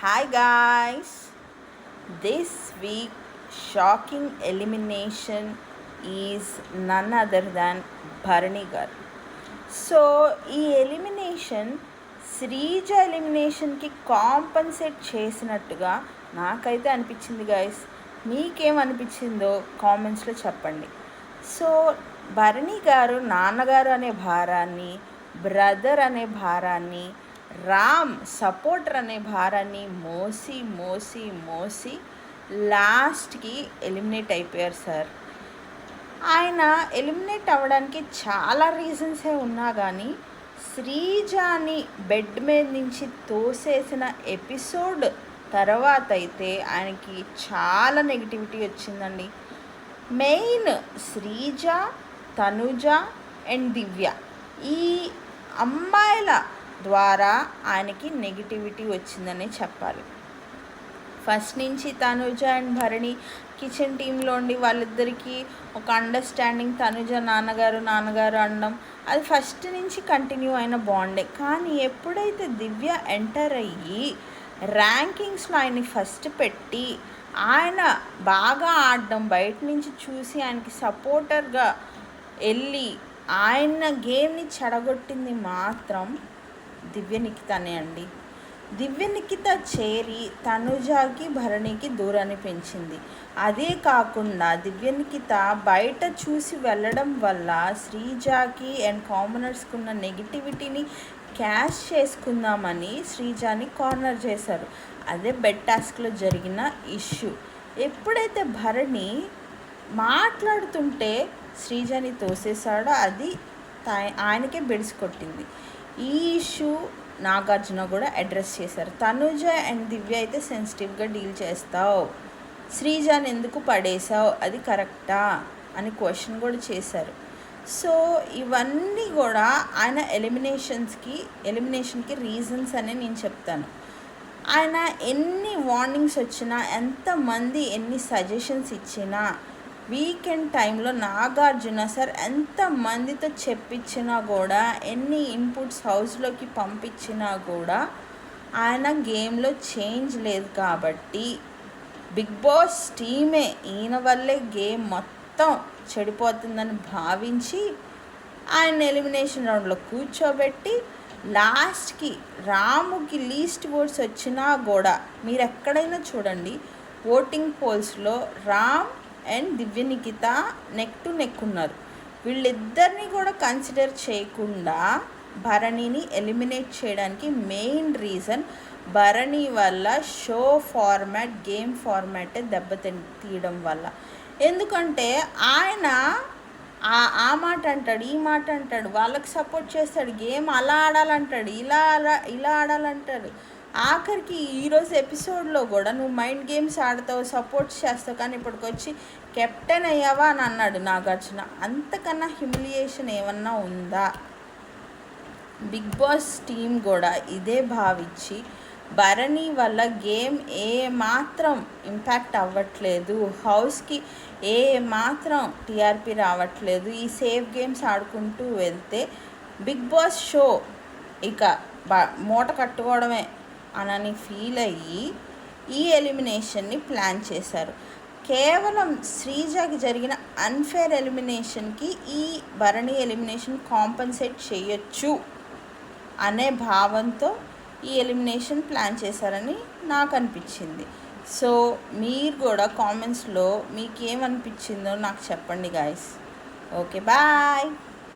Hi guys, this week shocking elimination is none other than Bharani Garu. So ఈ elimination Sreeja ఎలిమినేషన్కి compensate చేసినట్టుగా నాకైతే అనిపించింది guys. మీకేమనిపించిందో కామెంట్స్లో చెప్పండి. సో భరణి గారు నాన్నగారు అనే భారాన్ని, బ్రదర్ అనే భారాన్ని, రామ్ సపోర్టర్ అనే భారాన్ని మోసి మోసి మోసి లాస్ట్కి ఎలిమినేట్ అయిపోయారు సార్. ఆయన ఎలిమినేట్ అవ్వడానికి చాలా రీజన్సే ఉన్నా కానీ శ్రీజాని బెడ్ మీద నుంచి తోసేసిన ఎపిసోడ్ తర్వాత అయితే ఆయనకి చాలా నెగిటివిటీ వచ్చిందండి. మెయిన్ శ్రీజ, తనుజ అండ్ దివ్య, ఈ అమ్మాయిల ద్వారా ఆయనకి నెగిటివిటీ వచ్చిందని చెప్పాలి. ఫస్ట్ నుంచి తనుజ అండ్ భరణి కిచెన్ టీంలో ఉండి వాళ్ళిద్దరికీ ఒక అండర్స్టాండింగ్, తనుజ నాన్నగారు అనడం అది ఫస్ట్ నుంచి కంటిన్యూ అయిన బాండే. కానీ ఎప్పుడైతే దివ్య ఎంటర్ అయ్యి ర్యాంకింగ్స్లో ఆయన్ని ఫస్ట్ పెట్టి ఆయన బాగా ఆడడం బయట నుంచి చూసి ఆయనకి సపోర్టర్గా వెళ్ళి ఆయన గేమ్ని చెడగొట్టింది మాత్రం దివ్య నిఖితనే అండి. దివ్య నిఖిత చేరి తనుజాకి భరణికి దూరాన్ని పెంచింది. అదే కాకుండా దివ్య నిఖిత బయట చూసి వెళ్ళడం వల్ల శ్రీజాకి అండ్ కామనర్స్కి ఉన్న నెగిటివిటీని క్యాష్ చేసుకుందామని శ్రీజాని కార్నర్ చేశారు. అదే బెడ్ టాస్క్లో జరిగిన ఇష్యూ. ఎప్పుడైతే భరణి మాట్లాడుతుంటే శ్రీజాని తోసేశాడో అది ఆయనకే బెడిసి కొట్టింది. ఈ ఇష్యూ నాగార్జున కూడా అడ్రస్ చేశారు. తనుజ అండ్ దివ్య అయితే సెన్సిటివ్గా డీల్ చేస్తావు, శ్రీజాని ఎందుకు పడేసావు, అది కరెక్టా అని క్వశ్చన్ కూడా చేశారు. సో ఇవన్నీ కూడా ఆయన ఎలిమినేషన్కి రీజన్స్ అని నేను చెప్తాను. ఆయన ఎన్ని వార్నింగ్స్ వచ్చినా, ఎంతమంది ఎన్ని సజెషన్స్ ఇచ్చినా, వీకెండ్ టైంలో నాగార్జున సార్ ఎంతమందితో చెప్పించినా కూడా, ఎన్ని ఇన్పుట్స్ హౌస్లోకి పంపించినా కూడా ఆయన గేమ్లో చేంజ్ లేదు. కాబట్టి బిగ్ బాస్ టీమే ఈయన వల్లే గేమ్ మొత్తం చెడిపోతుందని భావించి ఆయన ఎలిమినేషన్ రౌండ్లో కూర్చోబెట్టి లాస్ట్కి రాముకి లీస్ట్ ఓట్స్ వచ్చినా కూడా మీరు ఎక్కడైనా చూడండి, ఓటింగ్ పోల్స్లో Ram and Divya Nikhita neck to neck ఉన్నారు. వీళ్ళిద్దరిని కూడా కన్సిడర్ చేయకుండా భరణిని ఎలిమినేట్ చేయడానికి మెయిన్ రీజన్ భరణి వల్ల షో ఫార్మాట్, గేమ్ ఫార్మాటే తీయడం వల్ల. ఎందుకంటే ఆయన ఆ మాట అంటాడు, ఈ మాట అంటాడు, వాళ్ళకి సపోర్ట్ చేస్తాడు, గేమ్ అలా ఆడాలంటాడు, ఇలా ఆడాలంటాడు. ఆఖరికి ఈరోజు ఎపిసోడ్లో కూడా నువ్వు మైండ్ గేమ్స్ ఆడతావు, సపోర్ట్ చేస్తావు, కానీ ఇప్పటికొచ్చి కెప్టెన్ అయ్యావా అని అన్నాడు నాగార్జున. అంతకన్నా హ్యూమిలియేషన్ ఏమన్నా ఉందా? బిగ్ బాస్ టీం కూడా ఇదే భావించి భరణి వల్ల గేమ్ ఏ మాత్రం ఇంపాక్ట్ అవ్వట్లేదు, హౌస్కి ఏ మాత్రం టీఆర్పీ రావట్లేదు, ఈ సేఫ్ గేమ్స్ ఆడుకుంటూ వెళ్తే బిగ్ బాస్ షో ఇక మూట కట్టుకోవడమే అని ఫీల్ అయ్యి ఈ ఎలిమినేషన్ని ప్లాన్ చేశారు. కేవలం శ్రీజాకి జరిగిన అన్ఫేర్ ఎలిమినేషన్కి ఈ భరణి ఎలిమినేషన్ కాంపన్సేట్ చేయొచ్చు అనే భావంతో ఈ ఎలిమినేషన్ ప్లాన్ చేశారని నాకు అనిపించింది. సో మీరు కూడా కామెంట్స్లో మీకు ఏమనిపించిందో నాకు చెప్పండి గాయస్. Okay, bye.